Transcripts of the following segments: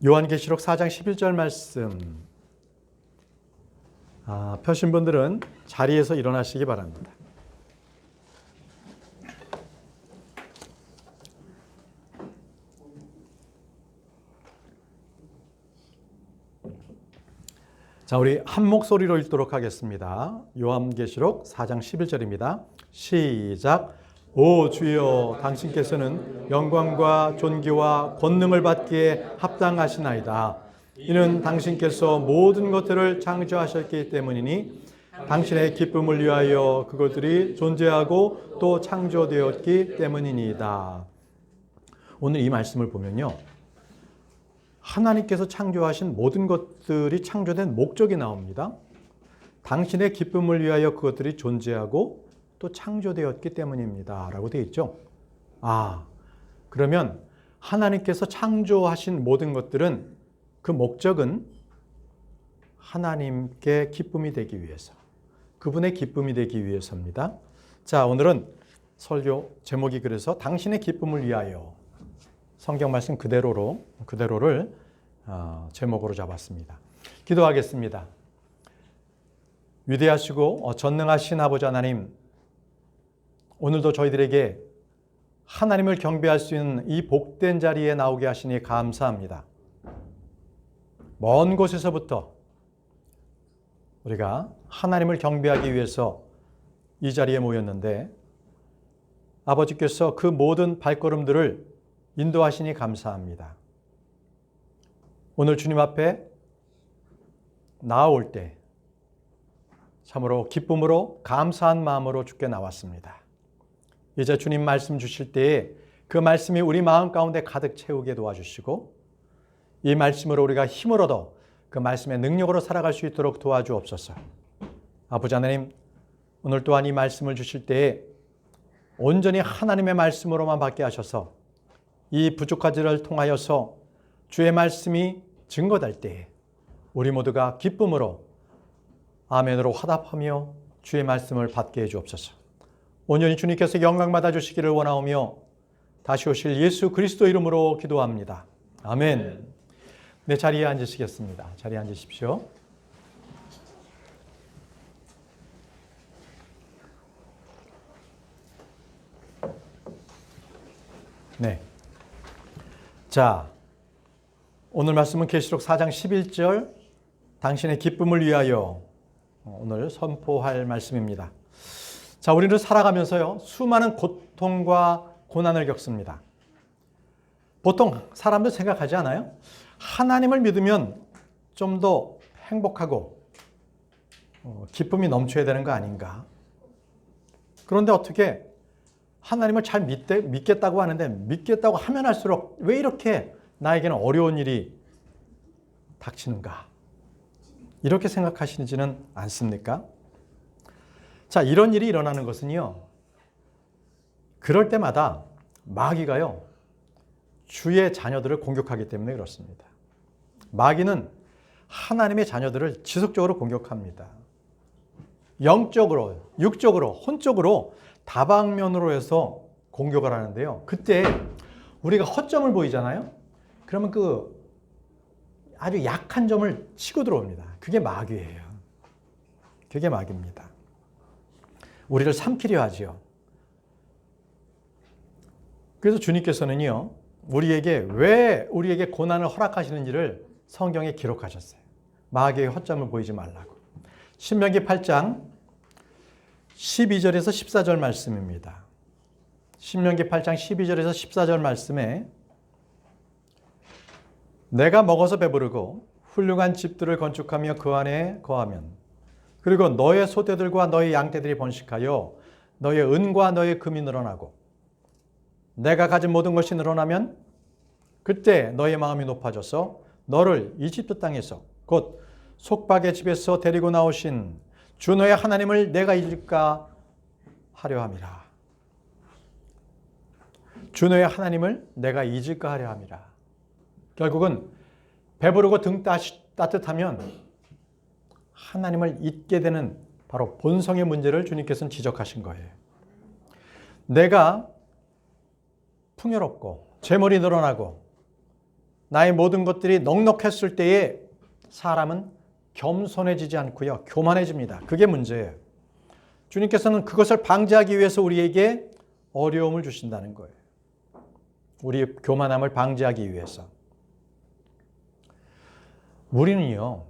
요한계시록 4장 11절 말씀 펴신 분들은 자리에서 일어나시기 바랍니다. 자, 우리 한 목소리로 읽도록 하겠습니다. 요한계시록 4장 11절입니다. 시작. 오 주여, 당신께서는 영광과 존귀와 권능을 받기에 합당하시나이다. 이는 당신께서 모든 것들을 창조하셨기 때문이니 당신의 기쁨을 위하여 그것들이 존재하고 또 창조되었기 때문이니이다. 오늘 이 말씀을 보면요, 하나님께서 창조하신 모든 것들이 창조된 목적이 나옵니다. 당신의 기쁨을 위하여 그것들이 존재하고 또 창조되었기 때문입니다 라고 되어 있죠. 그러면 하나님께서 창조하신 모든 것들은 그 목적은 하나님께 기쁨이 되기 위해서, 그분의 기쁨이 되기 위해서입니다. 자, 오늘은 설교 제목이 그래서 당신의 기쁨을 위하여, 성경 말씀 그대로를 제목으로 잡았습니다. 기도하겠습니다. 위대하시고 전능하신 아버지 하나님, 오늘도 저희들에게 하나님을 경배할 수 있는 이 복된 자리에 나오게 하시니 감사합니다. 먼 곳에서부터 우리가 하나님을 경배하기 위해서 이 자리에 모였는데 아버지께서 그 모든 발걸음들을 인도하시니 감사합니다. 오늘 주님 앞에 나아올 때 참으로 기쁨으로 감사한 마음으로 주께 나왔습니다. 이제 주님 말씀 주실 때에 그 말씀이 우리 마음 가운데 가득 채우게 도와주시고 이 말씀으로 우리가 힘을 얻어 그 말씀의 능력으로 살아갈 수 있도록 도와주옵소서. 아버지 하나님, 오늘 또한 이 말씀을 주실 때에 온전히 하나님의 말씀으로만 받게 하셔서 이 부족하지를 통하여서 주의 말씀이 증거될 때에 우리 모두가 기쁨으로 아멘으로 화답하며 주의 말씀을 받게 해 주옵소서. 온전히 주님께서 영광 받아 주시기를 원하오며 다시 오실 예수 그리스도 이름으로 기도합니다. 아멘. 네, 자리에 앉으시겠습니다. 자리에 앉으십시오. 네. 자, 오늘 말씀은 계시록 4장 11절 당신의 기쁨을 위하여 오늘 선포할 말씀입니다. 자, 우리는 살아가면서요, 수많은 고통과 고난을 겪습니다. 보통 사람들 생각하지 않아요? 하나님을 믿으면 좀 더 행복하고 기쁨이 넘쳐야 되는 거 아닌가? 그런데 어떻게 하나님을 잘 믿겠다고 하는데 믿겠다고 하면 할수록 왜 이렇게 나에게는 어려운 일이 닥치는가? 이렇게 생각하시지는 않습니까? 자, 이런 일이 일어나는 것은요, 그럴 때마다 마귀가요, 주의 자녀들을 공격하기 때문에 그렇습니다. 마귀는 하나님의 자녀들을 지속적으로 공격합니다. 영적으로, 육적으로, 혼적으로 다방면으로 해서 공격을 하는데요. 그때 우리가 허점을 보이잖아요. 그러면 그 아주 약한 점을 치고 들어옵니다. 그게 마귀예요. 그게 마귀입니다. 우리를 삼키려 하지요. 그래서 주님께서는요, 왜 우리에게 고난을 허락하시는지를 성경에 기록하셨어요. 마귀의 허점을 보이지 말라고. 신명기 8장 12절에서 14절 말씀입니다. 신명기 8장 12절에서 14절 말씀에 내가 먹어서 배부르고 훌륭한 집들을 건축하며 그 안에 거하면 그리고 너의 소떼들과 너의 양떼들이 번식하여 너의 은과 너의 금이 늘어나고 내가 가진 모든 것이 늘어나면 그때 너의 마음이 높아져서 너를 이집트 땅에서 곧 속박의 집에서 데리고 나오신 주 너의 하나님을 내가 잊을까 하려 함이라. 주 너의 하나님을 내가 잊을까 하려 함이라. 결국은 배부르고 등 따뜻하면 하나님을 잊게 되는 바로 본성의 문제를 주님께서는 지적하신 거예요. 내가 풍요롭고 재물이 늘어나고 나의 모든 것들이 넉넉했을 때에 사람은 겸손해지지 않고요. 교만해집니다. 그게 문제예요. 주님께서는 그것을 방지하기 위해서 우리에게 어려움을 주신다는 거예요. 우리의 교만함을 방지하기 위해서. 우리는요,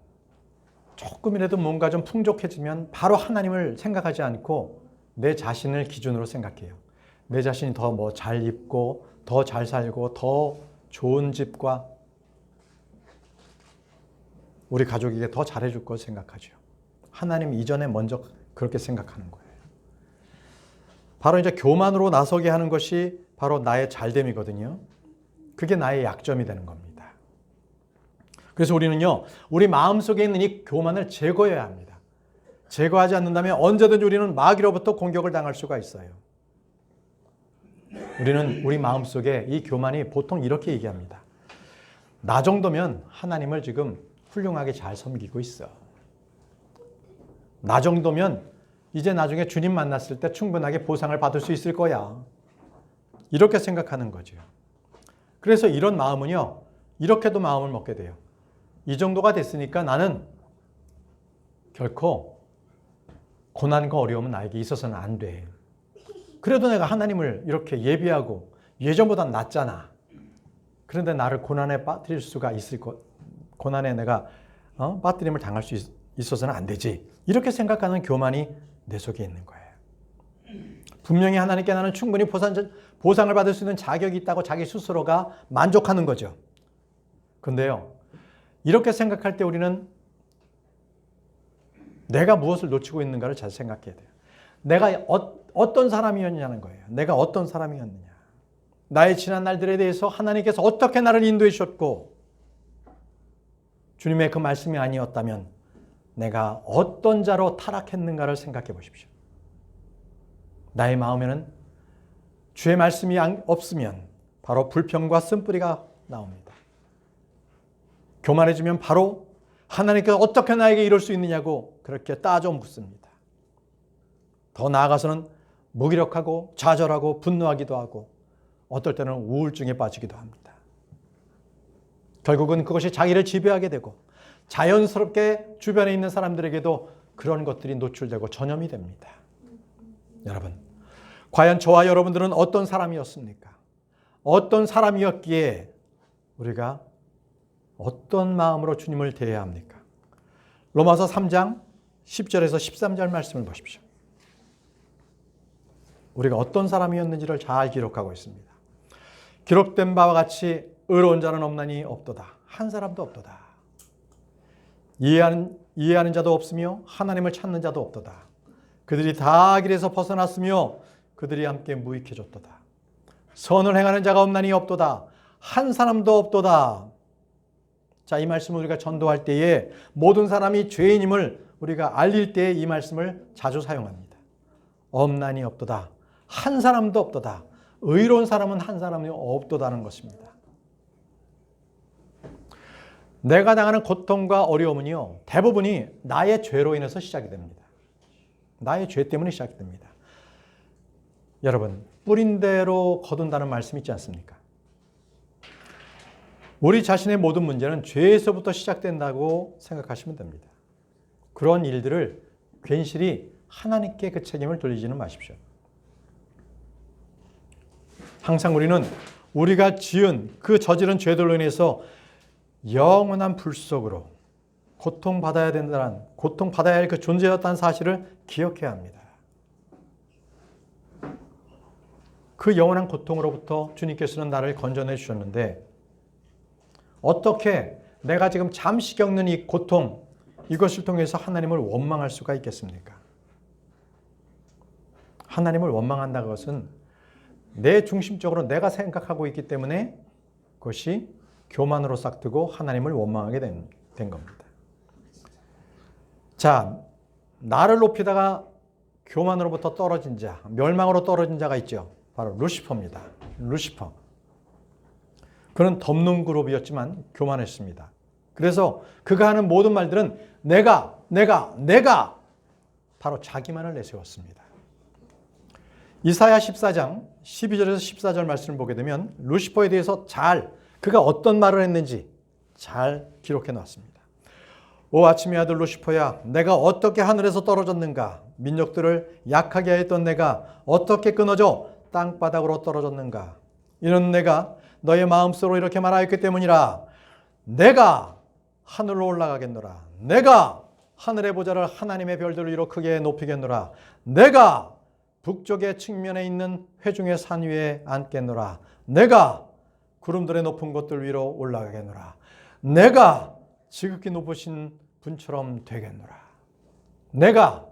조금이라도 뭔가 좀 풍족해지면 바로 하나님을 생각하지 않고 내 자신을 기준으로 생각해요. 내 자신이 더 뭐 잘 입고, 더 잘 살고, 더 좋은 집과 우리 가족에게 더 잘해줄 걸 생각하죠. 하나님 이전에 먼저 그렇게 생각하는 거예요. 바로 이제 교만으로 나서게 하는 것이 바로 나의 잘됨이거든요. 그게 나의 약점이 되는 겁니다. 그래서 우리는요, 우리 마음속에 있는 이 교만을 제거해야 합니다. 제거하지 않는다면 언제든지 우리는 마귀로부터 공격을 당할 수가 있어요. 우리는 우리 마음속에 이 교만이 보통 이렇게 얘기합니다. 나 정도면 하나님을 지금 훌륭하게 잘 섬기고 있어. 나 정도면 이제 나중에 주님 만났을 때 충분하게 보상을 받을 수 있을 거야. 이렇게 생각하는 거죠. 그래서 이런 마음은요, 이렇게도 마음을 먹게 돼요. 이 정도가 됐으니까 나는 결코 고난과 어려움은 나에게 있어서는 안 돼. 그래도 내가 하나님을 이렇게 예비하고 예전보다 낫잖아. 그런데 나를 고난에 빠뜨릴 수가 있을 것, 고난에 내가 빠뜨림을 당할 수 있어서는 안 되지. 이렇게 생각하는 교만이 내 속에 있는 거예요. 분명히 하나님께 나는 충분히 보상을 받을 수 있는 자격이 있다고 자기 스스로가 만족하는 거죠. 그런데요, 이렇게 생각할 때 우리는 내가 무엇을 놓치고 있는가를 잘 생각해야 돼요. 내가 어떤 사람이었냐는 거예요. 내가 어떤 사람이었느냐. 나의 지난 날들에 대해서 하나님께서 어떻게 나를 인도해 주셨고 주님의 그 말씀이 아니었다면 내가 어떤 자로 타락했는가를 생각해 보십시오. 나의 마음에는 주의 말씀이 없으면 바로 불평과 쓴뿌리가 나옵니다. 교만해지면 바로 하나님께서 어떻게 나에게 이럴 수 있느냐고 그렇게 따져 묻습니다. 더 나아가서는 무기력하고 좌절하고 분노하기도 하고 어떨 때는 우울증에 빠지기도 합니다. 결국은 그것이 자기를 지배하게 되고 자연스럽게 주변에 있는 사람들에게도 그런 것들이 노출되고 전염이 됩니다. 여러분, 과연 저와 여러분들은 어떤 사람이었습니까? 어떤 사람이었기에 우리가 어떤 마음으로 주님을 대해야 합니까? 로마서 3장 10절에서 13절 말씀을 보십시오. 우리가 어떤 사람이었는지를 잘 기록하고 있습니다. 기록된 바와 같이 의로운 자는 없나니 없도다. 한 사람도 없도다. 이해하는 자도 없으며 하나님을 찾는 자도 없도다. 그들이 다 길에서 벗어났으며 그들이 함께 무익해졌도다. 선을 행하는 자가 없나니 없도다. 한 사람도 없도다. 자, 이 말씀을 우리가 전도할 때에 모든 사람이 죄인임을 우리가 알릴 때에 이 말씀을 자주 사용합니다. 없나니 없도다. 한 사람도 없도다. 의로운 사람은 한 사람이 없도다는 것입니다. 내가 당하는 고통과 어려움은요, 대부분이 나의 죄로 인해서 시작이 됩니다. 나의 죄 때문에 시작이 됩니다. 여러분, 뿌린 대로 거둔다는 말씀이 있지 않습니까? 우리 자신의 모든 문제는 죄에서부터 시작된다고 생각하시면 됩니다. 그런 일들을 괜시리 하나님께 그 책임을 돌리지는 마십시오. 항상 우리는 우리가 지은 그 저지른 죄들로 인해서 영원한 불 속으로 고통받아야 된다는, 고통받아야 할 그 존재였다는 사실을 기억해야 합니다. 그 영원한 고통으로부터 주님께서는 나를 건져내 주셨는데 어떻게 내가 지금 잠시 겪는 이 고통, 이것을 통해서 하나님을 원망할 수가 있겠습니까? 하나님을 원망한다는 것은 내 중심적으로 내가 생각하고 있기 때문에 그것이 교만으로 싹트고 하나님을 원망하게 된 겁니다. 자, 나를 높이다가 교만으로부터 떨어진 자, 멸망으로 떨어진 자가 있죠. 바로 루시퍼입니다. 루시퍼. 그는 덮는 그룹이었지만 교만했습니다. 그래서 그가 하는 모든 말들은 내가 바로 자기만을 내세웠습니다. 이사야 14장 12절에서 14절 말씀을 보게 되면 루시퍼에 대해서 잘 그가 어떤 말을 했는지 잘 기록해 놨습니다. 오 아침의 아들 루시퍼야, 내가 어떻게 하늘에서 떨어졌는가? 민족들을 약하게 했던 내가 어떻게 끊어져 땅바닥으로 떨어졌는가? 이는 내가 너의 마음속으로 이렇게 말하였기 때문이라. 내가 하늘로 올라가겠노라. 내가 하늘의 보좌를 하나님의 별들을 위로 크게 높이겠노라. 내가 북쪽의 측면에 있는 회중의 산 위에 앉겠노라. 내가 구름들의 높은 곳들 위로 올라가겠노라. 내가 지극히 높으신 분처럼 되겠노라. 내가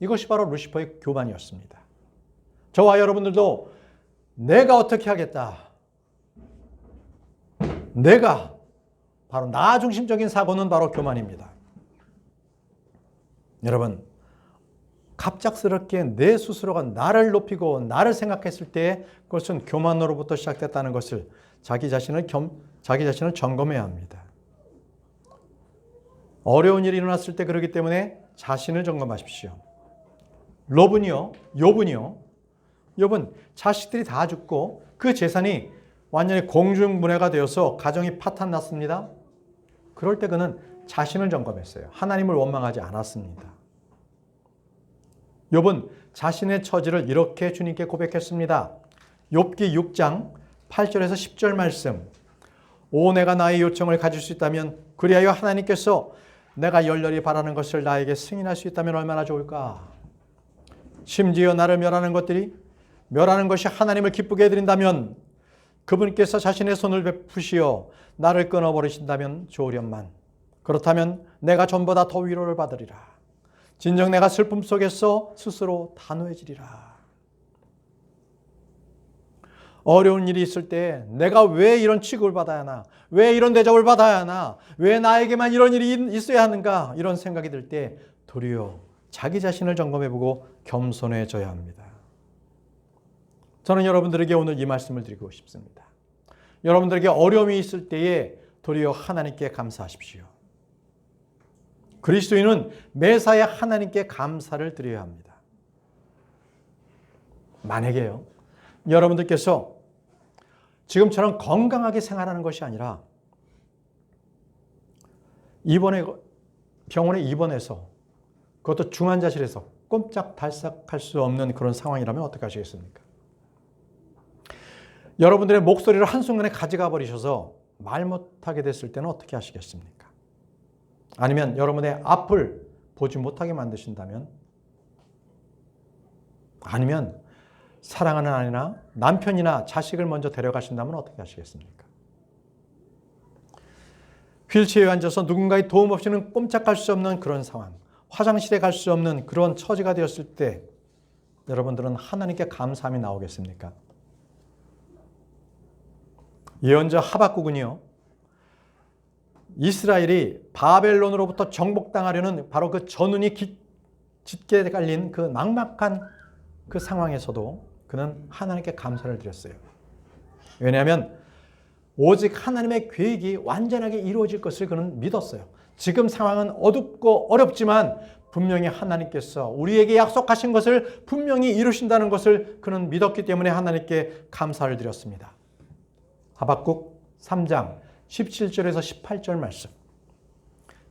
이것이 바로 루시퍼의 교만이었습니다. 저와 여러분들도 내가 어떻게 하겠다. 내가 바로 나 중심적인 사고는 바로 교만입니다. 여러분, 갑작스럽게 내 스스로가 나를 높이고 나를 생각했을 때 그것은 교만으로부터 시작됐다는 것을 자기 자신을 점검해야 합니다. 어려운 일이 일어났을 때 그러기 때문에 자신을 점검하십시오. 욥은 자식들이 다 죽고 그 재산이 완전히 공중분해가 되어서 가정이 파탄났습니다. 그럴 때 그는 자신을 점검했어요. 하나님을 원망하지 않았습니다. 욥은 자신의 처지를 이렇게 주님께 고백했습니다. 욥기 6장 8절에서 10절 말씀. 오 내가 나의 요청을 가질 수 있다면 그리하여 하나님께서 내가 열렬히 바라는 것을 나에게 승인할 수 있다면 얼마나 좋을까. 심지어 나를 멸하는 것이 하나님을 기쁘게 해드린다면 그분께서 자신의 손을 베푸시어 나를 끊어버리신다면 좋으련만. 그렇다면 내가 전보다 더 위로를 받으리라. 진정 내가 슬픔 속에서 스스로 단호해지리라. 어려운 일이 있을 때 내가 왜 이런 취급을 받아야 하나? 왜 이런 대접을 받아야 하나? 왜 나에게만 이런 일이 있어야 하는가? 이런 생각이 들 때 도리어 자기 자신을 점검해보고 겸손해져야 합니다. 저는 여러분들에게 오늘 이 말씀을 드리고 싶습니다. 여러분들에게 어려움이 있을 때에 도리어 하나님께 감사하십시오. 그리스도인은 매사에 하나님께 감사를 드려야 합니다. 만약에요, 여러분들께서 지금처럼 건강하게 생활하는 것이 아니라 병원에 입원해서 그것도 중환자실에서 꼼짝달싹할 수 없는 그런 상황이라면 어떻게 하시겠습니까? 여러분들의 목소리를 한순간에 가져가 버리셔서 말 못하게 됐을 때는 어떻게 하시겠습니까? 아니면 여러분의 앞을 보지 못하게 만드신다면, 아니면 사랑하는 아내나 남편이나 자식을 먼저 데려가신다면 어떻게 하시겠습니까? 휠체어에 앉아서 누군가의 도움 없이는 꼼짝할 수 없는 그런 상황, 화장실에 갈 수 없는 그런 처지가 되었을 때 여러분들은 하나님께 감사함이 나오겠습니까? 예언자 하박국은요, 이스라엘이 바벨론으로부터 정복당하려는 바로 그 전운이 짙게 깔린 그 막막한 그 상황에서도 그는 하나님께 감사를 드렸어요. 왜냐하면 오직 하나님의 계획이 완전하게 이루어질 것을 그는 믿었어요. 지금 상황은 어둡고 어렵지만 분명히 하나님께서 우리에게 약속하신 것을 분명히 이루신다는 것을 그는 믿었기 때문에 하나님께 감사를 드렸습니다. 하박국 3장 17절에서 18절 말씀.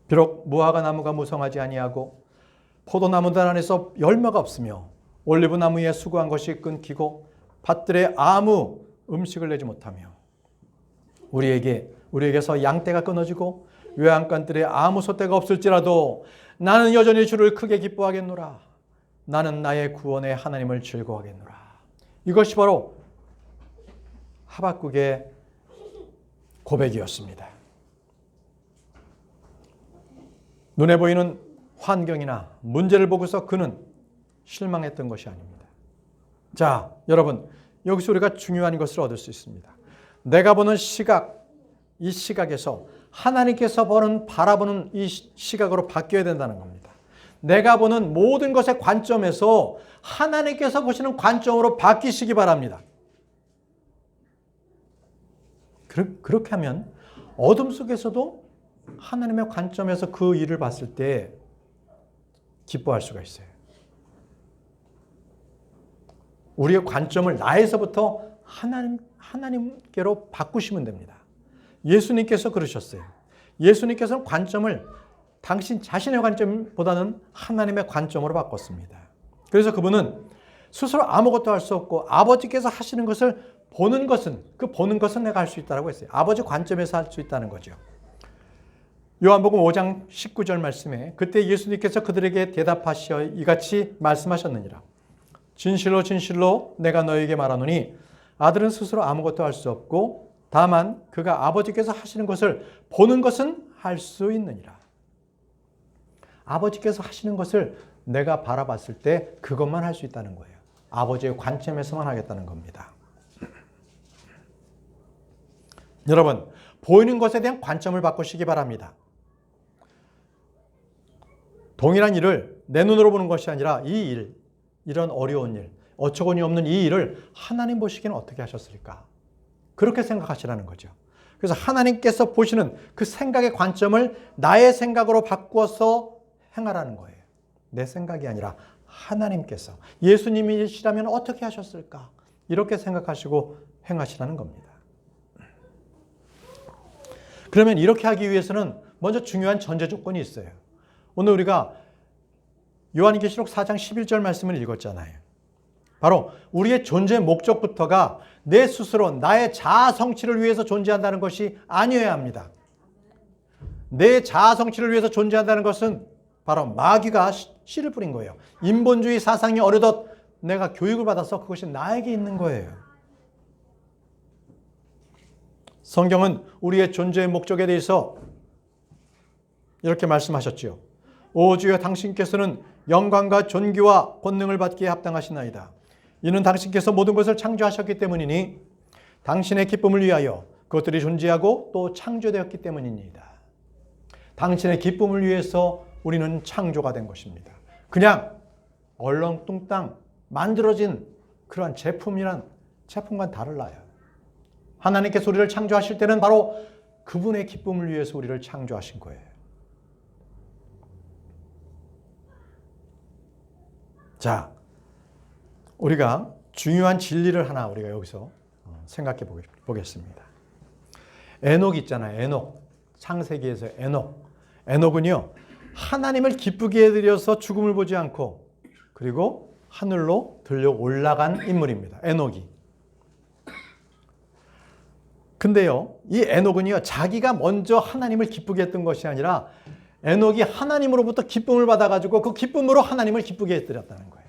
비록 무화과 나무가 무성하지 아니하고 포도나무들 안에서 열매가 없으며 올리브나무 위에 수고한 것이 끊기고 밭들에 아무 음식을 내지 못하며 우리에게서 양떼가 끊어지고 외양간들에 아무 소떼가 없을지라도 나는 여전히 주를 크게 기뻐하겠노라. 나는 나의 구원의 하나님을 즐거워하겠노라. 이것이 바로 하박국의 고백이었습니다. 눈에 보이는 환경이나 문제를 보고서 그는 실망했던 것이 아닙니다. 자, 여러분, 여기서 우리가 중요한 것을 얻을 수 있습니다. 내가 보는 시각, 이 시각에서 하나님께서 바라보는 이 시각으로 바뀌어야 된다는 겁니다. 내가 보는 모든 것의 관점에서 하나님께서 보시는 관점으로 바뀌시기 바랍니다. 그렇게 하면 어둠 속에서도 하나님의 관점에서 그 일을 봤을 때 기뻐할 수가 있어요. 우리의 관점을 나에서부터 하나님께로 바꾸시면 됩니다. 예수님께서 그러셨어요. 예수님께서는 관점을 당신 자신의 관점보다는 하나님의 관점으로 바꿨습니다. 그래서 그분은 스스로 아무것도 할 수 없고 아버지께서 하시는 것을 보는 것은 내가 할 수 있다고 했어요. 아버지 관점에서 할 수 있다는 거죠. 요한복음 5장 19절 말씀에 그때 예수님께서 그들에게 대답하시어 이같이 말씀하셨느니라. 진실로 진실로 내가 너에게 말하노니 아들은 스스로 아무것도 할 수 없고 다만 그가 아버지께서 하시는 것을 보는 것은 할 수 있느니라. 아버지께서 하시는 것을 내가 바라봤을 때 그것만 할 수 있다는 거예요. 아버지의 관점에서만 하겠다는 겁니다. 여러분, 보이는 것에 대한 관점을 바꾸시기 바랍니다. 동일한 일을 내 눈으로 보는 것이 아니라 이 일, 이런 어려운 일, 어처구니 없는 이 일을 하나님 보시기에는 어떻게 하셨을까? 그렇게 생각하시라는 거죠. 그래서 하나님께서 보시는 그 생각의 관점을 나의 생각으로 바꾸어서 행하라는 거예요. 내 생각이 아니라 하나님께서 예수님이시라면 어떻게 하셨을까? 이렇게 생각하시고 행하시라는 겁니다. 그러면 이렇게 하기 위해서는 먼저 중요한 전제 조건이 있어요. 오늘 우리가 요한계시록 4장 11절 말씀을 읽었잖아요. 바로 우리의 존재의 목적부터가 내 스스로 나의 자아 성취를 위해서 존재한다는 것이 아니어야 합니다. 내 자아 성취를 위해서 존재한다는 것은 바로 마귀가 씨를 뿌린 거예요. 인본주의 사상이 어느덧 내가 교육을 받아서 그것이 나에게 있는 거예요. 성경은 우리의 존재의 목적에 대해서 이렇게 말씀하셨지요. 오 주여 당신께서는 영광과 존귀와 권능을 받기에 합당하시나이다. 이는 당신께서 모든 것을 창조하셨기 때문이니 당신의 기쁨을 위하여 그것들이 존재하고 또 창조되었기 때문입니다. 당신의 기쁨을 위해서 우리는 창조가 된 것입니다. 그냥 얼렁뚱땅 만들어진 그러한 제품과는 달라요. 하나님께서 우리를 창조하실 때는 바로 그분의 기쁨을 위해서 우리를 창조하신 거예요. 자, 우리가 중요한 진리를 하나 우리가 여기서 생각해 보겠습니다. 에녹 있잖아요. 에녹. 창세기에서 에녹. 에녹은요, 하나님을 기쁘게 해드려서 죽음을 보지 않고 그리고 하늘로 들려 올라간 인물입니다. 에녹이. 근데요, 이 에녹은요, 자기가 먼저 하나님을 기쁘게 했던 것이 아니라 에녹이 하나님으로부터 기쁨을 받아가지고 그 기쁨으로 하나님을 기쁘게 해드렸다는 거예요.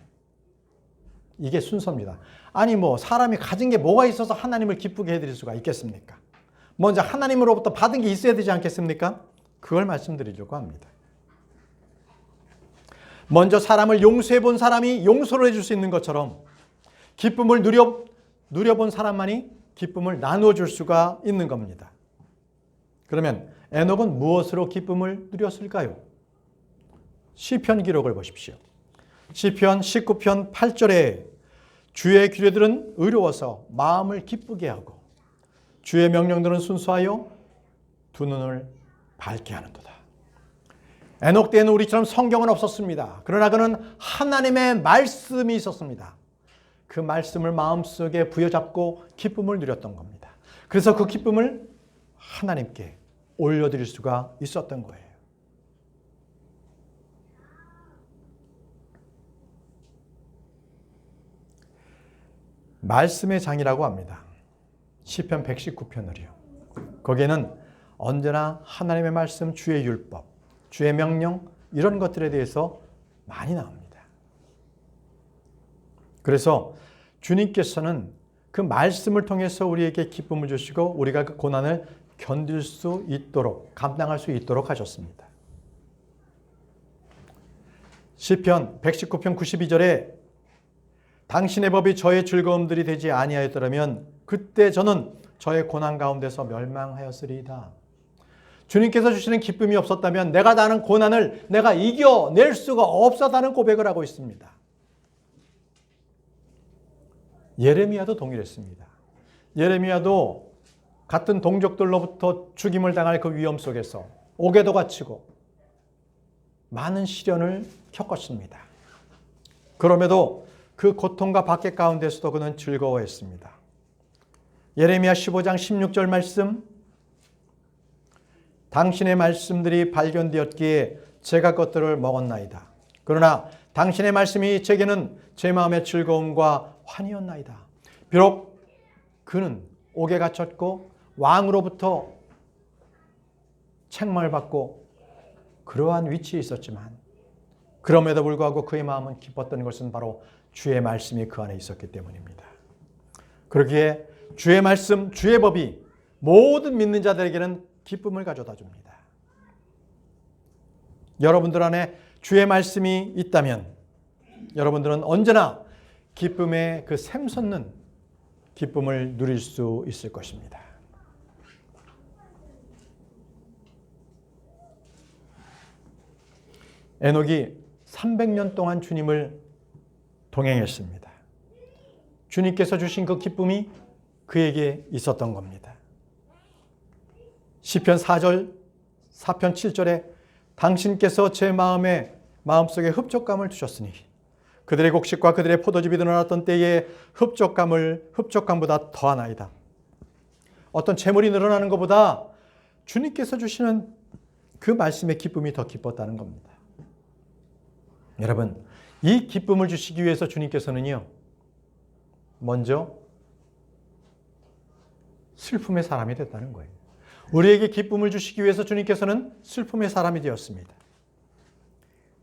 이게 순서입니다. 아니 사람이 가진 게 뭐가 있어서 하나님을 기쁘게 해드릴 수가 있겠습니까? 먼저 하나님으로부터 받은 게 있어야 되지 않겠습니까? 그걸 말씀드리려고 합니다. 먼저 사람을 용서해 본 사람이 용서를 해줄 수 있는 것처럼 기쁨을 누려본 사람만이 기쁨을 나누어 줄 수가 있는 겁니다. 그러면 에녹은 무엇으로 기쁨을 누렸을까요? 시편 기록을 보십시오. 시편 19편 8절에 주의 규례들은 의로워서 마음을 기쁘게 하고 주의 명령들은 순수하여 두 눈을 밝게 하는도다. 에녹 때에는 우리처럼 성경은 없었습니다. 그러나 그는 하나님의 말씀이 있었습니다. 그 말씀을 마음속에 부여잡고 기쁨을 누렸던 겁니다. 그래서 그 기쁨을 하나님께 올려드릴 수가 있었던 거예요. 말씀의 장이라고 합니다. 시편 119편을요. 거기에는 언제나 하나님의 말씀, 주의 율법, 주의 명령 이런 것들에 대해서 많이 나옵니다. 그래서 주님께서는 그 말씀을 통해서 우리에게 기쁨을 주시고 우리가 그 고난을 견딜 수 있도록 감당할 수 있도록 하셨습니다. 시편 119편 92절에 당신의 법이 저의 즐거움들이 되지 아니하였더라면 그때 저는 저의 고난 가운데서 멸망하였으리이다. 주님께서 주시는 기쁨이 없었다면 내가 당하는 고난을 내가 이겨낼 수가 없었다는 고백을 하고 있습니다. 예레미야도 동일했습니다. 예레미야도 같은 동족들로부터 죽임을 당할 그 위험 속에서 옥에도 갇히고 많은 시련을 겪었습니다. 그럼에도 그 고통과 박해 가운데서도 그는 즐거워했습니다. 예레미야 15장 16절 말씀, 당신의 말씀들이 발견되었기에 제가 것들을 먹었나이다. 그러나 당신의 말씀이 제게는 제 마음의 즐거움과 환희였나이다. 비록 그는 옥에 갇혔고 왕으로부터 책망을 받고 그러한 위치에 있었지만 그럼에도 불구하고 그의 마음은 기뻤던 것은 바로 주의 말씀이 그 안에 있었기 때문입니다. 그러기에 주의 말씀, 주의 법이 모든 믿는 자들에게는 기쁨을 가져다 줍니다. 여러분들 안에 주의 말씀이 있다면 여러분들은 언제나 기쁨의 그 샘솟는 기쁨을 누릴 수 있을 것입니다. 에녹이 300년 동안 주님을 동행했습니다. 주님께서 주신 그 기쁨이 그에게 있었던 겁니다. 시편 4편 7절에 당신께서 제 마음속에 흡족감을 두셨으니 그들의 곡식과 그들의 포도즙이 늘어났던 때에 흡족감보다 더하나이다. 어떤 재물이 늘어나는 것보다 주님께서 주시는 그 말씀의 기쁨이 더 기뻤다는 겁니다. 여러분, 이 기쁨을 주시기 위해서 주님께서는요, 먼저 슬픔의 사람이 됐다는 거예요. 우리에게 기쁨을 주시기 위해서 주님께서는 슬픔의 사람이 되었습니다.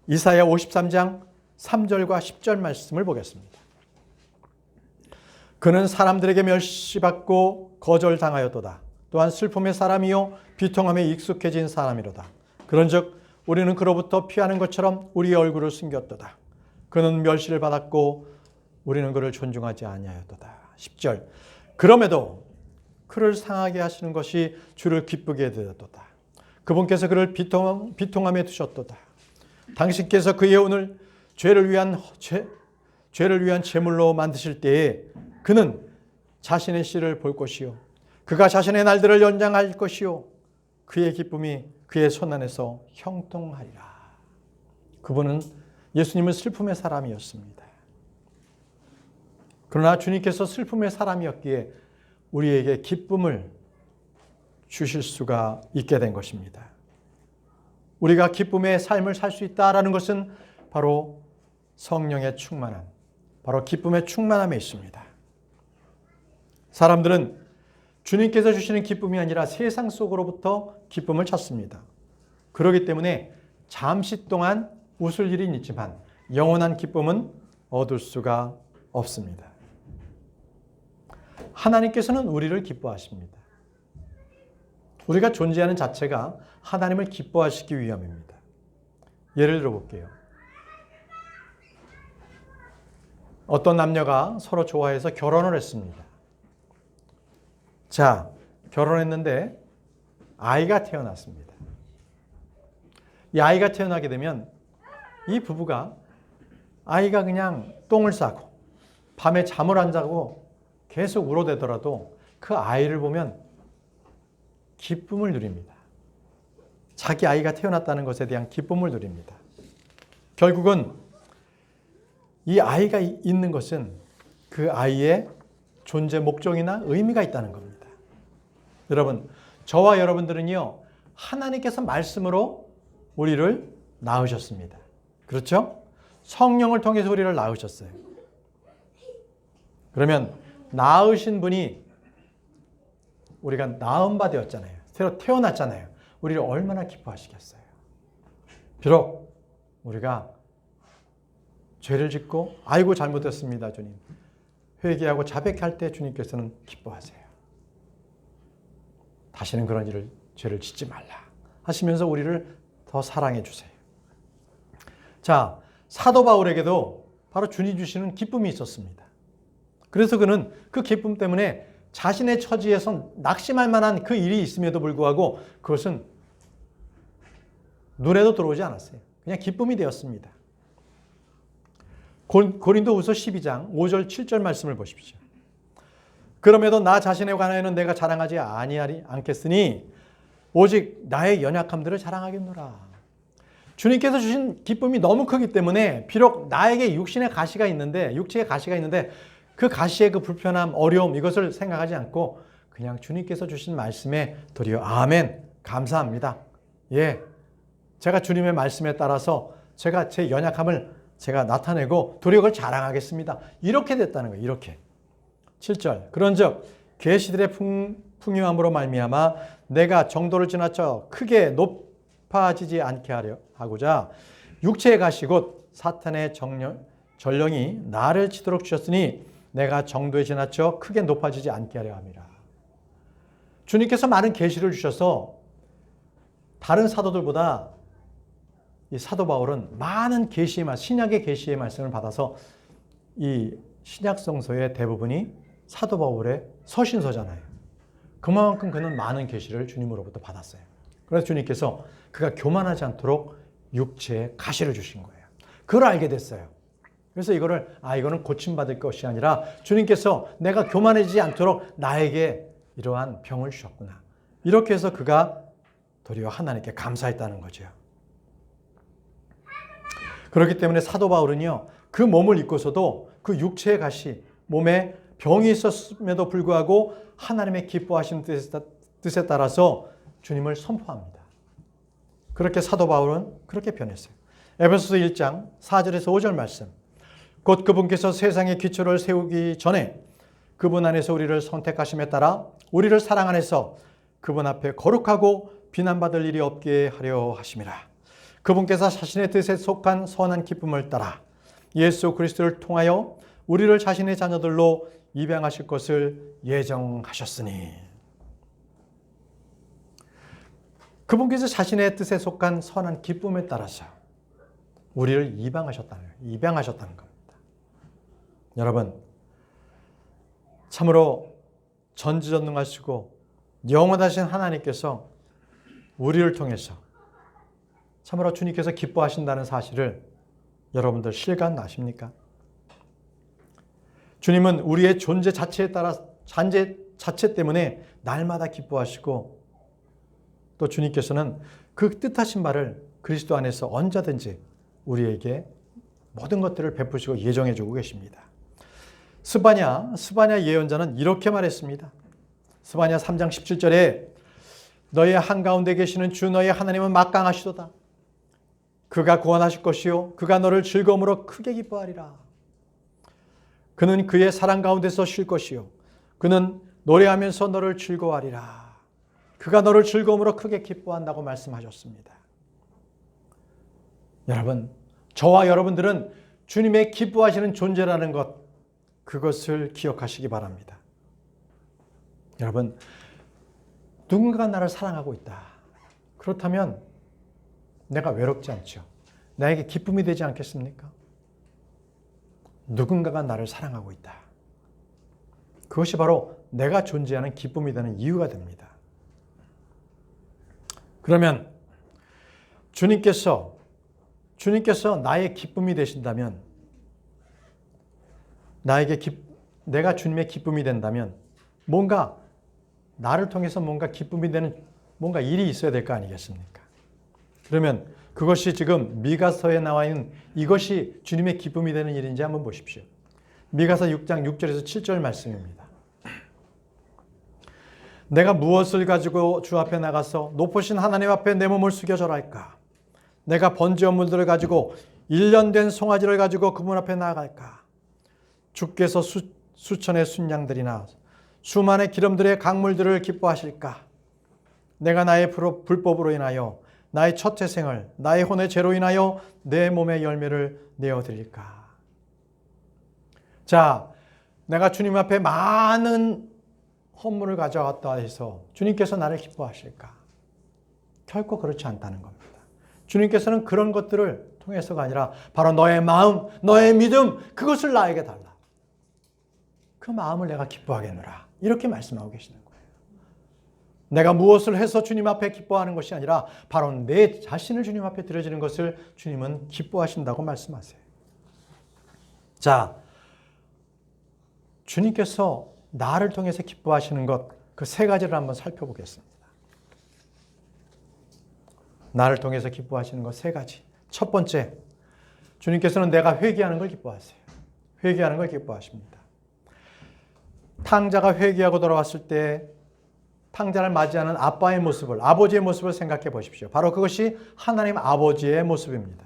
이사야 53장 3절과 10절 말씀을 보겠습니다. 그는 사람들에게 멸시받고 거절당하였도다. 또한 슬픔의 사람이요 비통함에 익숙해진 사람이로다. 그런즉 우리는 그로부터 피하는 것처럼 우리의 얼굴을 숨겼도다. 그는 멸시를 받았고 우리는 그를 존중하지 아니하였도다. 10절 그럼에도 그를 상하게 하시는 것이 주를 기쁘게 되었도다. 그분께서 그를 비통함에 두셨도다. 당신께서 그의 오늘 죄를 위한 제물로 만드실 때에 그는 자신의 씨를 볼 것이요 그가 자신의 날들을 연장할 것이요 그의 기쁨이 그의 손 안에서 형통하리라. 그분은 예수님은 슬픔의 사람이었습니다. 그러나 주님께서 슬픔의 사람이었기에 우리에게 기쁨을 주실 수가 있게 된 것입니다. 우리가 기쁨의 삶을 살 수 있다는 것은 바로 성령의 충만함, 바로 기쁨의 충만함에 있습니다. 사람들은 주님께서 주시는 기쁨이 아니라 세상 속으로부터 기쁨을 찾습니다. 그렇기 때문에 잠시 동안 웃을 일은 있지만 영원한 기쁨은 얻을 수가 없습니다. 하나님께서는 우리를 기뻐하십니다. 우리가 존재하는 자체가 하나님을 기뻐하시기 위함입니다. 예를 들어 볼게요. 어떤 남녀가 서로 좋아해서 결혼을 했습니다. 자, 결혼했는데 아이가 태어났습니다. 이 아이가 태어나게 되면 이 부부가 아이가 그냥 똥을 싸고 밤에 잠을 안 자고 계속 울어대더라도 그 아이를 보면 기쁨을 누립니다. 자기 아이가 태어났다는 것에 대한 기쁨을 누립니다. 결국은 이 아이가 있는 것은 그 아이의 존재 목적이나 의미가 있다는 겁니다. 여러분, 저와 여러분들은요, 하나님께서 말씀으로 우리를 낳으셨습니다. 그렇죠? 성령을 통해서 우리를 낳으셨어요. 그러면 낳으신 분이 우리가 낳은 바 되었잖아요. 새로 태어났잖아요. 우리를 얼마나 기뻐하시겠어요. 비록 우리가 죄를 짓고 아이고 잘못했습니다 주님, 회개하고 자백할 때 주님께서는 기뻐하세요. 다시는 그런 죄를 짓지 말라 하시면서 우리를 더 사랑해 주세요. 자, 사도 바울에게도 바로 주님 주시는 기쁨이 있었습니다. 그래서 그는 그 기쁨 때문에 자신의 처지에서 낙심할 만한 그 일이 있음에도 불구하고 그것은 눈에도 들어오지 않았어요. 그냥 기쁨이 되었습니다. 고린도후서 12장 5절 7절 말씀을 보십시오. 그럼에도 나 자신에 관하여는 내가 자랑하지 않겠으니 오직 나의 연약함들을 자랑하겠노라. 주님께서 주신 기쁨이 너무 크기 때문에 비록 나에게 육체의 가시가 있는데 그 가시의 그 불편함, 어려움 이것을 생각하지 않고 그냥 주님께서 주신 말씀에 도리어 아멘, 감사합니다. 예, 제가 주님의 말씀에 따라서 제가 제 연약함을 제가 나타내고 도리어 그걸 자랑하겠습니다. 이렇게 됐다는 거예요. 이렇게. 7절 그런즉 계시들의 풍요함으로 말미암아 내가 정도를 지나쳐 크게 높아지지 않게 하고자 육체의 가시 곧 사탄의 전령이 나를 치도록 주셨으니 내가 정도에 지나쳐 크게 높아지지 않게 하려 함이라. 주님께서 많은 계시를 주셔서 다른 사도들보다 이 사도 바울은 많은 신약의 계시의 말씀을 받아서 이 신약 성서의 대부분이 사도 바울의 서신서잖아요. 그만큼 그는 많은 계시를 주님으로부터 받았어요. 그래서 주님께서 그가 교만하지 않도록 육체에 가시를 주신 거예요. 그걸 알게 됐어요. 그래서 이거는 고침받을 것이 아니라 주님께서 내가 교만해지지 않도록 나에게 이러한 병을 주셨구나. 이렇게 해서 그가 도리어 하나님께 감사했다는 거죠. 그렇기 때문에 사도 바울은요, 그 몸을 입고서도 그 육체의 가시, 몸에 병이 있었음에도 불구하고 하나님의 기뻐하시는 뜻에 따라서 주님을 선포합니다. 그렇게 사도 바울은 그렇게 변했어요. 에베소서 1장 4절에서 5절 말씀. 곧 그분께서 세상의 기초를 세우기 전에 그분 안에서 우리를 선택하심에 따라 우리를 사랑 안에서 그분 앞에 거룩하고 비난받을 일이 없게 하려 하심이라. 그분께서 자신의 뜻에 속한 선한 기쁨을 따라 예수 그리스도를 통하여 우리를 자신의 자녀들로 입양하실 것을 예정하셨으니. 그분께서 자신의 뜻에 속한 선한 기쁨에 따라서 우리를 입양하셨다는 겁니다. 여러분, 참으로 전지전능하시고 영원하신 하나님께서 우리를 통해서 참으로 주님께서 기뻐하신다는 사실을 여러분들 실감나십니까? 주님은 우리의 존재 자체에 따라 자체 때문에 날마다 기뻐하시고 또 주님께서는 그 뜻하신 바를 그리스도 안에서 언제든지 우리에게 모든 것들을 베푸시고 예정해 주고 계십니다. 스바냐 예언자는 이렇게 말했습니다. 스바냐 3장 17절에 너의 한가운데 계시는 주 너의 하나님은 막강하시도다. 그가 구원하실 것이요 그가 너를 즐거움으로 크게 기뻐하리라. 그는 그의 사랑 가운데서 쉴 것이요 그는 노래하면서 너를 즐거워하리라. 그가 너를 즐거움으로 크게 기뻐한다고 말씀하셨습니다. 여러분, 저와 여러분들은 주님의 기뻐하시는 존재라는 것, 그것을 기억하시기 바랍니다. 여러분, 누군가가 나를 사랑하고 있다. 그렇다면 내가 외롭지 않죠. 나에게 기쁨이 되지 않겠습니까? 누군가가 나를 사랑하고 있다. 그것이 바로 내가 존재하는 기쁨이 되는 이유가 됩니다. 그러면 주님께서 나의 기쁨이 되신다면, 내가 주님의 기쁨이 된다면 뭔가 나를 통해서 뭔가 기쁨이 되는 뭔가 일이 있어야 될 거 아니겠습니까? 그러면 그것이 지금 미가서에 나와 있는 이것이 주님의 기쁨이 되는 일인지 한번 보십시오. 미가서 6장 6절에서 7절 말씀입니다. 내가 무엇을 가지고 주 앞에 나가서 높으신 하나님 앞에 내 몸을 숙여 절할까? 내가 번제한 물들을 가지고 1년 된 송아지를 가지고 그분 앞에 나아갈까? 주께서 수천의 순양들이나 수만의 기름들의 강물들을 기뻐하실까? 내가 나의 불법으로 인하여 나의 첫 태생을 나의 혼의 죄로 인하여 내 몸의 열매를 내어드릴까? 자, 내가 주님 앞에 많은 헌물을 가져왔다 해서 주님께서 나를 기뻐하실까? 결코 그렇지 않다는 겁니다. 주님께서는 그런 것들을 통해서가 아니라 바로 너의 마음, 너의 믿음, 그것을 나에게 달라. 그 마음을 내가 기뻐하겠노라. 이렇게 말씀하고 계시는 거예요. 내가 무엇을 해서 주님 앞에 기뻐하는 것이 아니라 바로 내 자신을 주님 앞에 드려지는 것을 주님은 기뻐하신다고 말씀하세요. 자, 주님께서 나를 통해서 기뻐하시는 것, 그 세 가지를 한번 살펴보겠습니다. 나를 통해서 기뻐하시는 것 세 가지. 첫 번째, 주님께서는 내가 회개하는 걸 기뻐하세요. 회개하는 걸 기뻐하십니다. 탕자가 회개하고 돌아왔을 때 탕자를 맞이하는 아빠의 모습을, 아버지의 모습을 생각해 보십시오. 바로 그것이 하나님 아버지의 모습입니다.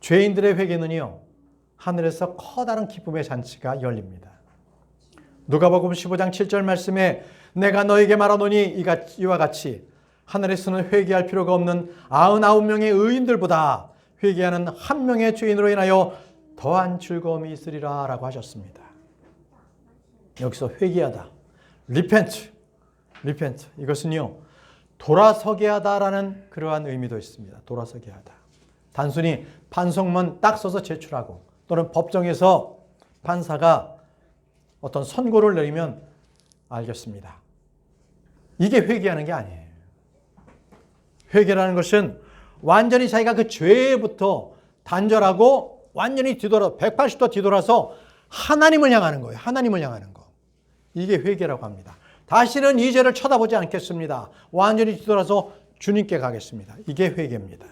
죄인들의 회개는요, 하늘에서 커다란 기쁨의 잔치가 열립니다. 누가복음 15장 7절 말씀에 내가 너에게 말하노니 이와 같이 하늘에서는 회개할 필요가 없는 99명의 의인들보다 회개하는 한 명의 죄인으로 인하여 더한 즐거움이 있으리라 라고 하셨습니다. 여기서 회개하다, repent. 이것은요, 돌아서게 하다라는 그러한 의미도 있습니다. 돌아서게 하다. 단순히 반성문 딱 써서 제출하고 또는 법정에서 판사가 어떤 선고를 내리면 알겠습니다. 이게 회개하는 게 아니에요. 회개라는 것은 완전히 자기가 그 죄부터 단절하고 완전히 180도 뒤돌아서 하나님을 향하는 거예요. 하나님을 향하는 거. 이게 회개라고 합니다. 다시는 이 죄를 쳐다보지 않겠습니다. 완전히 뒤돌아서 주님께 가겠습니다. 이게 회개입니다.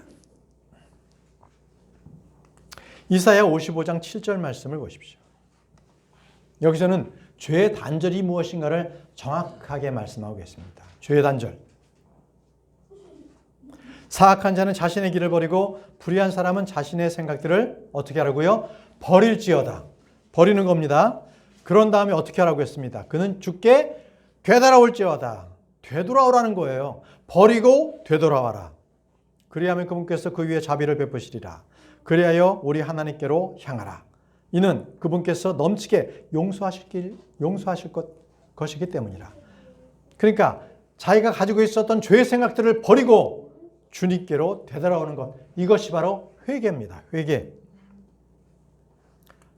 이사야 55장 7절 말씀을 보십시오. 여기서는 죄의 단절이 무엇인가를 정확하게 말씀하고 계십니다. 죄의 단절. 사악한 자는 자신의 길을 버리고 불의한 사람은 자신의 생각들을 어떻게 하라고요? 버릴지어다. 버리는 겁니다. 그런 다음에 어떻게 하라고 했습니다. 그는 주께 되돌아올지어다. 되돌아오라는 거예요. 버리고 되돌아와라. 그리하면 그분께서 그 위에 자비를 베푸시리라. 그리하여 우리 하나님께로 향하라. 이는 그분께서 넘치게 용서하실 것이기 때문이라. 그러니까 자기가 가지고 있었던 죄의 생각들을 버리고 주님께로 되돌아오는 것. 이것이 바로 회개입니다. 회개.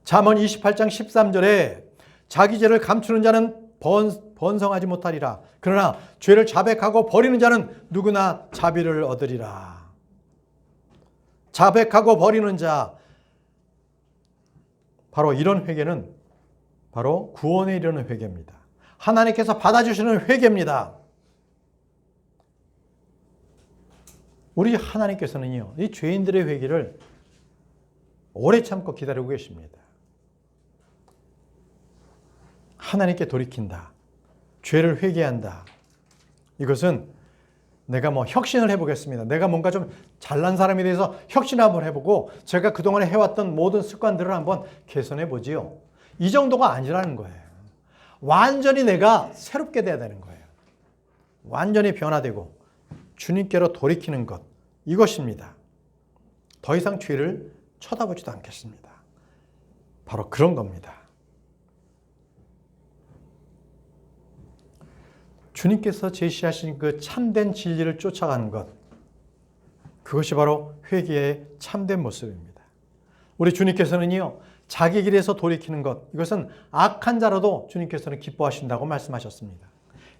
잠언 28장 13절에 자기 죄를 감추는 자는 번성하지 못하리라. 그러나 죄를 자백하고 버리는 자는 누구나 자비를 얻으리라. 자백하고 버리는 자, 바로 이런 회개는 바로 구원에 이르는 회개입니다. 하나님께서 받아주시는 회개입니다. 우리 하나님께서는요, 이 죄인들의 회개를 오래 참고 기다리고 계십니다. 하나님께 돌이킨다. 죄를 회개한다. 이것은 내가 혁신을 해보겠습니다. 내가 뭔가 좀 잘난 사람에 대해서 혁신 한번 해보고 제가 그동안에 해왔던 모든 습관들을 한번 개선해보지요. 이 정도가 아니라는 거예요. 완전히 내가 새롭게 돼야 되는 거예요. 완전히 변화되고 주님께로 돌이키는 것. 이것입니다. 더 이상 죄를 쳐다보지도 않겠습니다. 바로 그런 겁니다. 주님께서 제시하신 그 참된 진리를 쫓아가는 것, 그것이 바로 회개의 참된 모습입니다. 우리 주님께서는요, 자기 길에서 돌이키는 것, 이것은 악한 자라도 주님께서는 기뻐하신다고 말씀하셨습니다.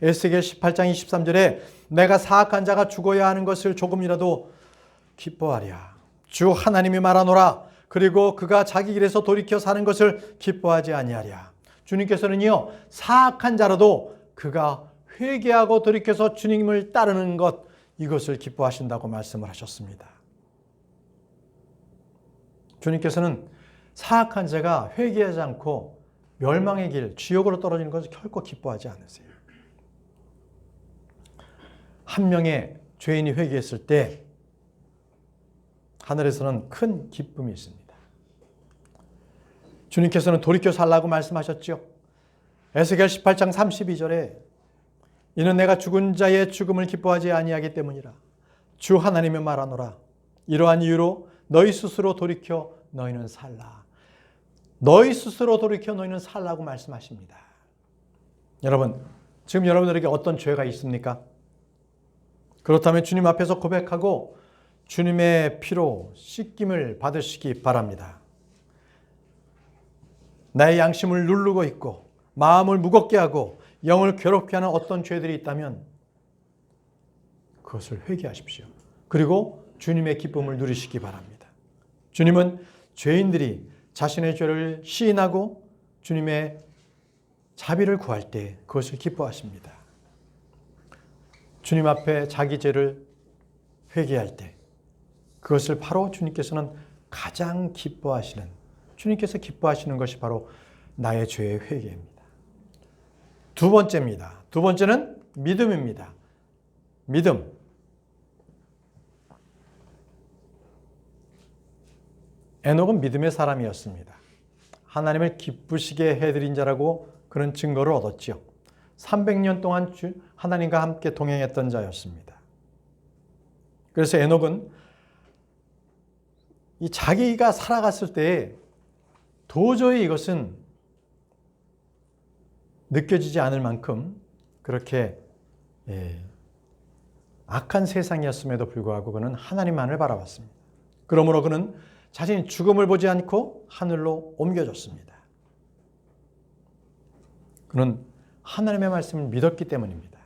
에스겔 18장 23절에 내가 사악한 자가 죽어야 하는 것을 조금이라도 기뻐하랴. 주 하나님이 말하노라. 그리고 그가 자기 길에서 돌이켜 사는 것을 기뻐하지 아니하랴. 주님께서는요, 사악한 자라도 그가 회개하고 돌이켜서 주님을 따르는 것, 이것을 기뻐하신다고 말씀을 하셨습니다. 주님께서는 사악한 자가 회개하지 않고 멸망의 길, 지옥으로 떨어지는 것을 결코 기뻐하지 않으세요. 한 명의 죄인이 회개했을 때 하늘에서는 큰 기쁨이 있습니다. 주님께서는 돌이켜 살라고 말씀하셨죠. 에스겔 18장 32절에 이는 내가 죽은 자의 죽음을 기뻐하지 아니하기 때문이라. 주 하나님의 말하노라. 이러한 이유로 너희 스스로 돌이켜 너희는 살라. 너희 스스로 돌이켜 너희는 살라고 말씀하십니다. 여러분, 지금 여러분들에게 어떤 죄가 있습니까? 그렇다면 주님 앞에서 고백하고 주님의 피로 씻김을 받으시기 바랍니다. 나의 양심을 누르고 있고 마음을 무겁게 하고 영을 괴롭게 하는 어떤 죄들이 있다면 그것을 회개하십시오. 그리고 주님의 기쁨을 누리시기 바랍니다. 주님은 죄인들이 자신의 죄를 시인하고 주님의 자비를 구할 때 그것을 기뻐하십니다. 주님 앞에 자기 죄를 회개할 때 그것을 바로 주님께서는 가장 기뻐하시는, 주님께서 기뻐하시는 것이 바로 나의 죄의 회개입니다. 두 번째입니다. 두 번째는 믿음입니다. 믿음. 에녹은 믿음의 사람이었습니다. 하나님을 기쁘시게 해드린 자라고 그런 증거를 얻었지요. 300년 동안 하나님과 함께 동행했던 자였습니다. 그래서 에녹은 이 자기가 살아갔을 때 도저히 이것은 느껴지지 않을 만큼 그렇게 악한 세상이었음에도 불구하고 그는 하나님만을 바라봤습니다. 그러므로 그는 자신이 죽음을 보지 않고 하늘로 옮겨졌습니다. 그는 하나님의 말씀을 믿었기 때문입니다.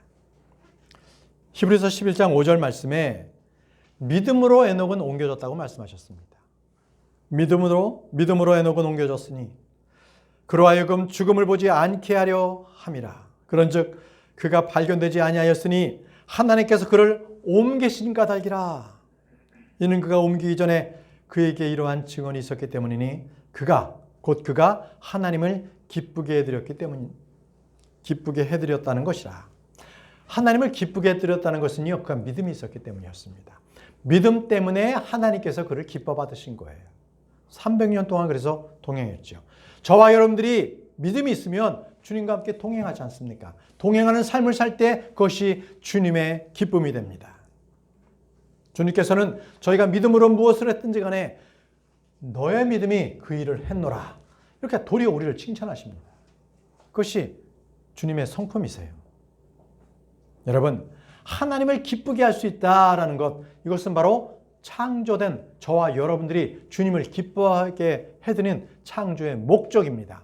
히브리서 11장 5절 말씀에 믿음으로 에녹은 옮겨졌다고 말씀하셨습니다. 믿음으로 에녹은 옮겨졌으니 그로 하여금 죽음을 보지 않게 하려 함이라. 그런즉 그가 발견되지 아니하였으니 하나님께서 그를 옮기신 까닭이라. 이는 그가 옮기기 전에 그에게 이러한 증언이 있었기 때문이니 그가 하나님을 기쁘게 해드렸다는 것이라. 하나님을 기쁘게 해드렸다는 것은요, 그가 믿음이 있었기 때문이었습니다. 믿음 때문에 하나님께서 그를 기뻐 받으신 거예요. 300년 동안 그래서 동행했죠. 저와 여러분들이 믿음이 있으면 주님과 함께 동행하지 않습니까? 동행하는 삶을 살 때 그것이 주님의 기쁨이 됩니다. 주님께서는 저희가 믿음으로 무엇을 했든지 간에 너의 믿음이 그 일을 했노라. 이렇게 도리어 우리를 칭찬하십니다. 그것이 주님의 성품이세요. 여러분, 하나님을 기쁘게 할 수 있다라는 것, 이것은 바로 창조된 저와 여러분들이 주님을 기뻐하게 해드리는 창조의 목적입니다.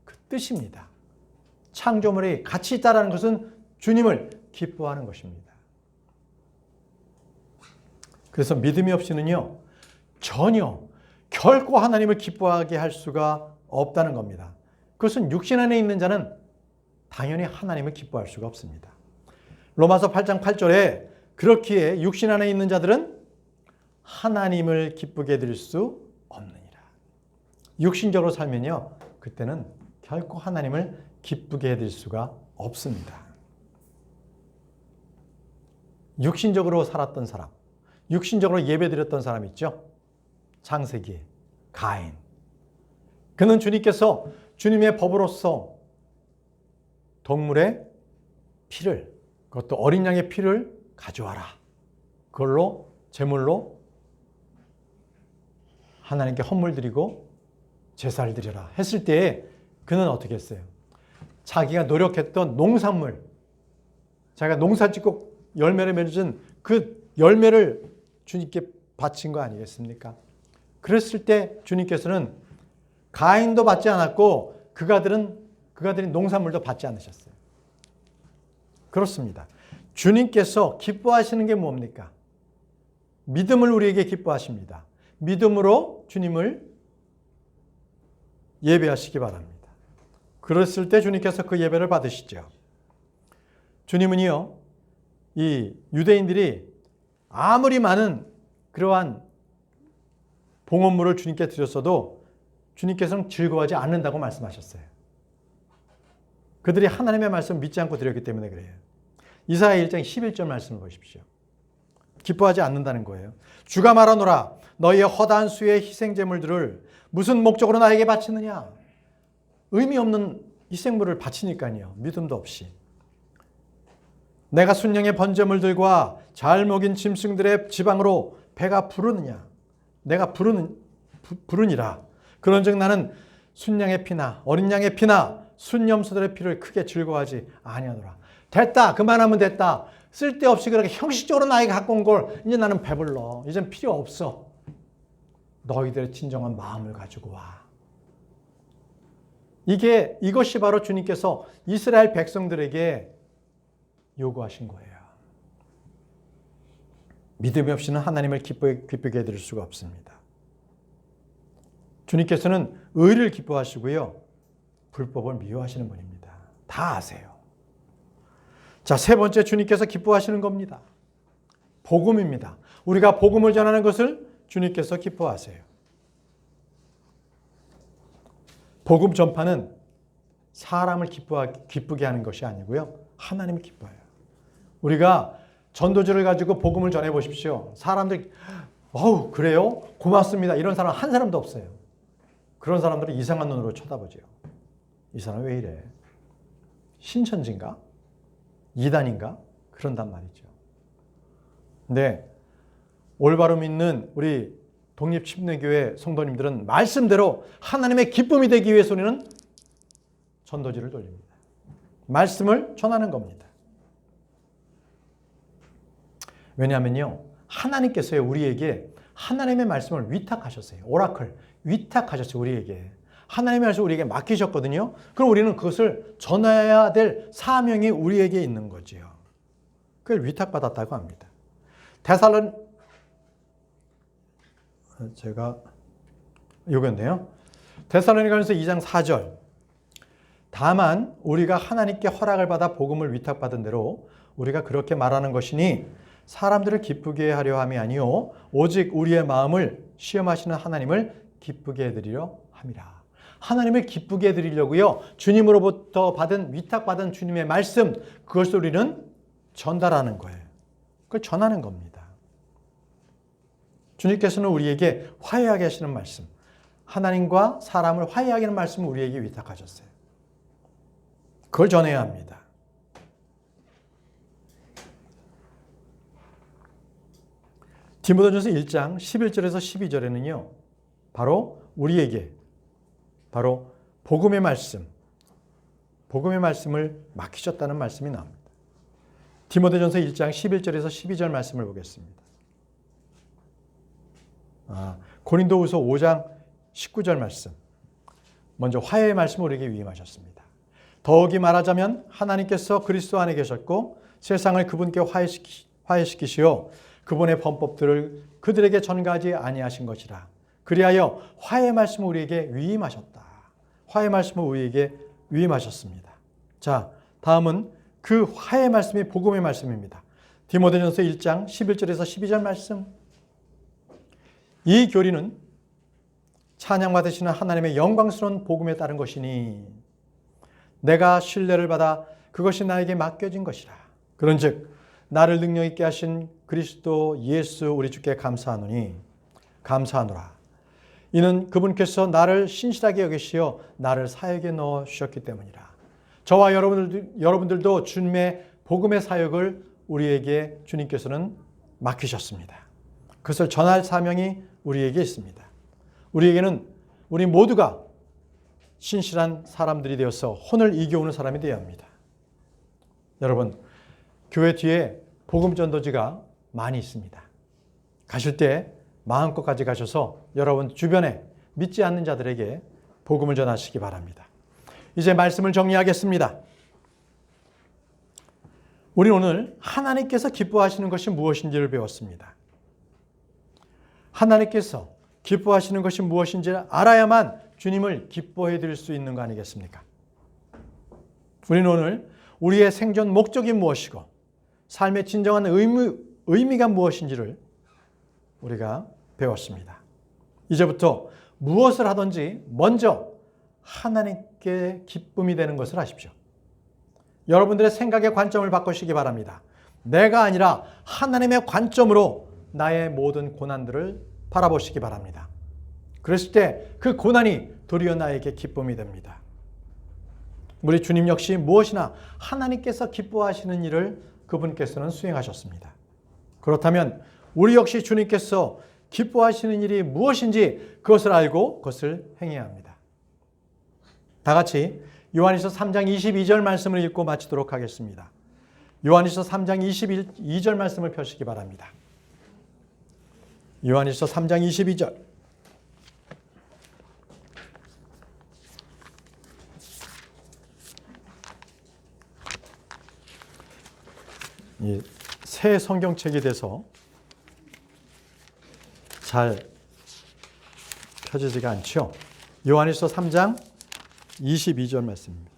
그 뜻입니다. 창조물이 같이 있다는 것은 주님을 기뻐하는 것입니다. 그래서 믿음이 없이는요, 결코 하나님을 기뻐하게 할 수가 없다는 겁니다. 그것은 육신 안에 있는 자는 당연히 하나님을 기뻐할 수가 없습니다. 로마서 8장 8절에 그렇기에 육신 안에 있는 자들은 하나님을 기쁘게 해드릴 수 없느니라. 육신적으로 살면요, 그때는 결코 하나님을 기쁘게 해드릴 수가 없습니다. 육신적으로 살았던 사람, 육신적으로 예배드렸던 사람 있죠? 창세기, 가인. 그는 주님께서 주님의 법으로서 동물의 피를, 그것도 어린 양의 피를 가져와라. 그걸로 제물로 하나님께 헌물 드리고 제사를 드려라 했을 때에 그는 어떻게 했어요? 자기가 노력했던 농산물, 자기가 농사 짓고 열매를 맺은 그 열매를 주님께 바친 거 아니겠습니까? 그랬을 때 주님께서는 가인도 받지 않았고 그가들이 농산물도 받지 않으셨어요. 그렇습니다. 주님께서 기뻐하시는 게 뭡니까? 믿음을 우리에게 기뻐하십니다. 믿음으로 주님을 예배하시기 바랍니다. 그랬을 때 주님께서 그 예배를 받으시죠. 주님은요, 이 유대인들이 아무리 많은 그러한 봉헌물을 주님께 드렸어도 주님께서는 즐거워하지 않는다고 말씀하셨어요. 그들이 하나님의 말씀을 믿지 않고 드렸기 때문에 그래요. 이사야 1장 11절 말씀을 보십시오. 기뻐하지 않는다는 거예요. 주가 말하노라 너희의 허다한 수의 희생제물들을 무슨 목적으로 나에게 바치느냐. 의미 없는 희생물을 바치니까요. 믿음도 없이. 내가 순양의 번제물들과 잘 먹인 짐승들의 지방으로 배가 부르느냐. 내가 부르니라. 그런즉 나는 순양의 피나 어린 양의 피나 순염소들의 피를 크게 즐거워하지 아니하노라. 됐다. 그만하면 됐다. 쓸데없이 그렇게 형식적으로 나에게 갖고 온 걸 이제 나는 배불러. 이젠 필요 없어. 너희들의 진정한 마음을 가지고 와. 이것이 바로 주님께서 이스라엘 백성들에게 요구하신 거예요. 믿음이 없이는 하나님을 기쁘게 해드릴 수가 없습니다. 주님께서는 의를 기뻐하시고요. 불법을 미워하시는 분입니다. 다 아세요. 자, 세 번째 주님께서 기뻐하시는 겁니다. 복음입니다. 우리가 복음을 전하는 것을 주님께서 기뻐하세요. 복음 전파는 사람을 기쁘게 하는 것이 아니고요. 하나님을 기뻐해요. 우리가 전도지를 가지고 복음을 전해 보십시오. 사람들이 어우 그래요? 고맙습니다. 이런 사람 한 사람도 없어요. 그런 사람들은 이상한 눈으로 쳐다보죠. 이 사람 왜 이래? 신천지인가? 이단인가? 그런단 말이죠. 근데 올바로 믿는 우리 독립침례교회 성도님들은 말씀대로 하나님의 기쁨이 되기 위해서 우리는 전도지를 돌립니다. 말씀을 전하는 겁니다. 왜냐하면요. 하나님께서요 우리에게 하나님의 말씀을 위탁하셨어요. 오라클 위탁하셨어요. 우리에게. 하나님의 말씀을 우리에게 맡기셨거든요. 그럼 우리는 그것을 전해야 될 사명이 우리에게 있는 거지요. 그걸 위탁받았다고 합니다. 제가 요건데요. 데살로니가전서 2장 4절. 다만 우리가 하나님께 허락을 받아 복음을 위탁받은 대로 우리가 그렇게 말하는 것이니 사람들을 기쁘게 하려 함이 아니요 오직 우리의 마음을 시험하시는 하나님을 기쁘게 해드리려 함이라. 하나님을 기쁘게 해드리려고요. 주님으로부터 위탁받은 주님의 말씀 그것을 우리는 전달하는 거예요. 그걸 전하는 겁니다. 주님께서는 우리에게 화해하게 하시는 말씀, 하나님과 사람을 화해하게 하는 말씀을 우리에게 위탁하셨어요. 그걸 전해야 합니다. 디모데전서 1장 11절에서 12절에는요. 바로 우리에게 바로 복음의 말씀을 맡기셨다는 말씀이 나옵니다. 디모데전서 1장 11절에서 12절 말씀을 보겠습니다. 고린도후서 5장 19절 말씀. 먼저 화해의 말씀을 우리에게 위임하셨습니다. 더욱이 말하자면 하나님께서 그리스도 안에 계셨고 세상을 그분께 화해시키시어 그분의 범법들을 그들에게 전가하지 아니하신 것이라. 그리하여 화해의 말씀을 우리에게 위임하셨다. 화해의 말씀을 우리에게 위임하셨습니다. 자, 다음은 그 화해의 말씀이 복음의 말씀입니다. 디모데전서 1장 11절에서 12절 말씀. 이 교리는 찬양받으시는 하나님의 영광스러운 복음에 따른 것이니 내가 신뢰를 받아 그것이 나에게 맡겨진 것이라. 그런즉 나를 능력 있게 하신 그리스도 예수 우리 주께 감사하노라. 이는 그분께서 나를 신실하게 여기시어 나를 사역에 넣어 주셨기 때문이라. 저와 여러분들도 주님의 복음의 사역을 우리에게 주님께서는 맡기셨습니다. 그것을 전할 사명이 우리에게 있습니다. 우리 모두가 신실한 사람들이 되어서 혼을 이겨오는 사람이 되어야 합니다. 여러분, 교회 뒤에 복음 전도지가 많이 있습니다. 가실 때 마음껏 가져가셔서 여러분 주변에 믿지 않는 자들에게 복음을 전하시기 바랍니다. 이제 말씀을 정리하겠습니다. 우리는 오늘 하나님께서 기뻐하시는 것이 무엇인지를 배웠습니다. 하나님께서 기뻐하시는 것이 무엇인지를 알아야만 주님을 기뻐해 드릴 수 있는 거 아니겠습니까? 우리는 오늘 우리의 생존 목적이 무엇이고 삶의 진정한 의미가 무엇인지를 우리가 배웠습니다. 이제부터 무엇을 하든지 먼저 하나님께 기쁨이 되는 것을 하십시오. 여러분들의 생각의 관점을 바꾸시기 바랍니다. 내가 아니라 하나님의 관점으로 나의 모든 고난들을 바라보시기 바랍니다. 그랬을 때 그 고난이 도리어 나에게 기쁨이 됩니다. 우리 주님 역시 무엇이나 하나님께서 기뻐하시는 일을 그분께서는 수행하셨습니다. 그렇다면 우리 역시 주님께서 기뻐하시는 일이 무엇인지 그것을 알고 그것을 행해야 합니다. 다 같이 요한일서 3장 22절 말씀을 읽고 마치도록 하겠습니다. 요한일서 3장 22절 말씀을 펴시기 바랍니다. 요한일서 3장 22절. 이 새 성경책이 돼서 잘 펴지지가 않죠. 요한일서 3장 22절 말씀입니다.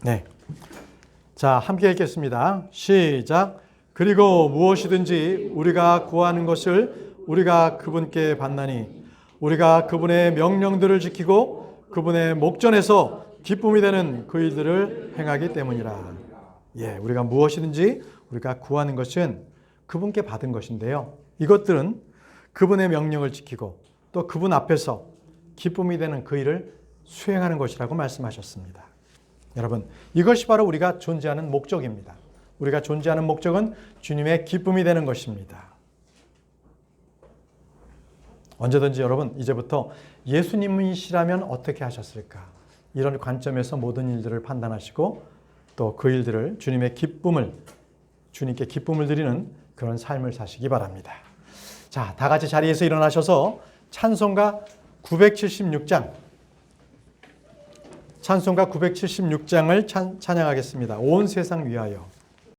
네. 자, 함께 읽겠습니다. 시작. 그리고 무엇이든지 우리가 구하는 것을 우리가 그분께 받나니 우리가 그분의 명령들을 지키고 그분의 목전에서 기쁨이 되는 그 일들을 행하기 때문이라. 예, 우리가 무엇이든지 우리가 구하는 것은 그분께 받은 것인데요. 이것들은 그분의 명령을 지키고 또 그분 앞에서 기쁨이 되는 그 일을 수행하는 것이라고 말씀하셨습니다. 여러분, 이것이 바로 우리가 존재하는 목적입니다. 우리가 존재하는 목적은 주님의 기쁨이 되는 것입니다. 언제든지 여러분, 이제부터 예수님이시라면 어떻게 하셨을까? 이런 관점에서 모든 일들을 판단하시고 또 그 일들을 주님의 기쁨을, 주님께 기쁨을 드리는 그런 삶을 사시기 바랍니다. 자, 다 같이 자리에서 일어나셔서 찬송가 976장, 찬송가 976장을 찬양하겠습니다. 온 세상 위하여.